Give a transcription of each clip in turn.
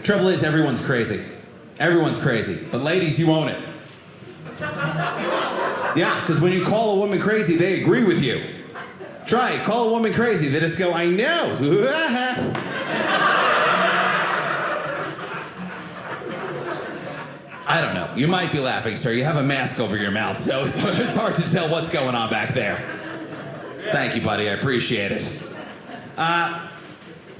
Trouble is, everyone's crazy. Everyone's crazy. But ladies, you own it. Yeah, because when you call a woman crazy, they agree with you. Try it. Call a woman crazy. They just go, I know. I don't know. You might be laughing, sir. You have a mask over your mouth, so it's hard to tell what's going on back there. Thank you, buddy. I appreciate it.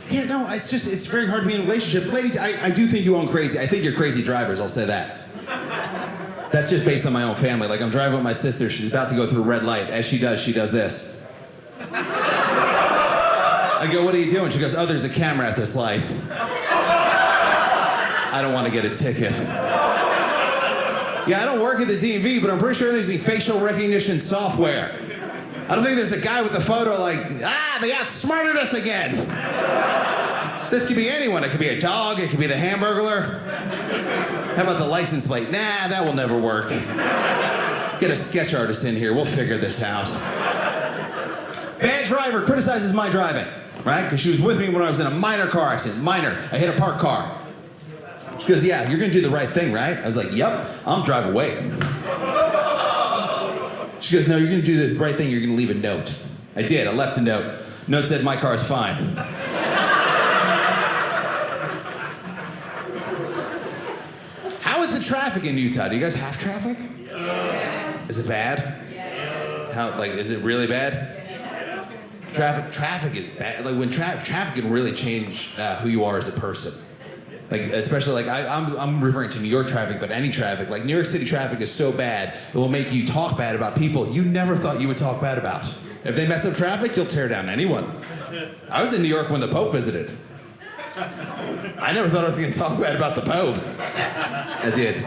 Yeah, no, it's very hard to be in a relationship. Ladies, I do think you own crazy. I think you're crazy drivers, I'll say that. That's just based on my own family. Like, I'm driving with my sister. She's about to go through a red light. As she does this. I go, what are you doing? She goes, oh, there's a camera at this light. I don't want to get a ticket. Yeah, I don't work at the DMV, but I'm pretty sure they're using facial recognition software. I don't think there's a guy with a photo like, they outsmarted us again. This could be anyone. It could be a dog. It could be the Hamburglar. How about the license plate? Nah, that will never work. Get a sketch artist in here. We'll figure this out. Bad driver criticizes my driving, right? Because she was with me when I was in a minor car accident. Minor. I hit a parked car. She goes, yeah, you're going to do the right thing, right? I was like, yep, I'll drive away. She goes, no, you're going to do the right thing. You're going to leave a note. I did. I left a note. Note said, my car's fine. How is the traffic in Utah? Do you guys have traffic? Yes. Is it bad? Yes. How, like, is it really bad? Yes. Traffic is bad. Like, when traffic can really change who you are as a person. Like, especially, like, I'm referring to New York traffic, but any traffic. Like, New York City traffic is so bad, it will make you talk bad about people you never thought you would talk bad about. If they mess up traffic, you'll tear down anyone. I was in New York when the Pope visited. I never thought I was going to talk bad about the Pope. I did.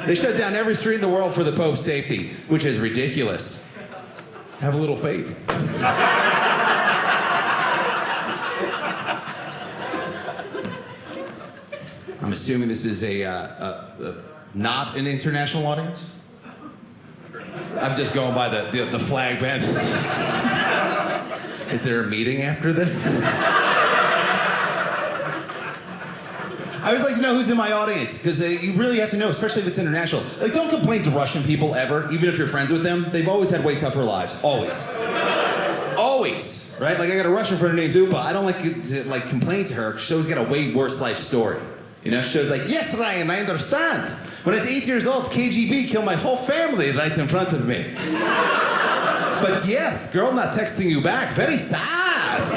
They shut down every street in the world for the Pope's safety, which is ridiculous. Have a little faith. I'm assuming this is not an international audience? I'm just going by the flag band. Is there a meeting after this? I always like to know who's in my audience, because you really have to know, especially if it's international. Like, don't complain to Russian people ever, even if you're friends with them. They've always had way tougher lives. Always. Always. Right? Like, I got a Russian friend named Zupa. I don't like to complain to her. She's always got a way worse life story. You know, she was like, yes, Ryan, I understand. When I was 8 years old, KGB killed my whole family right in front of me. But yes, girl not texting you back, very sad.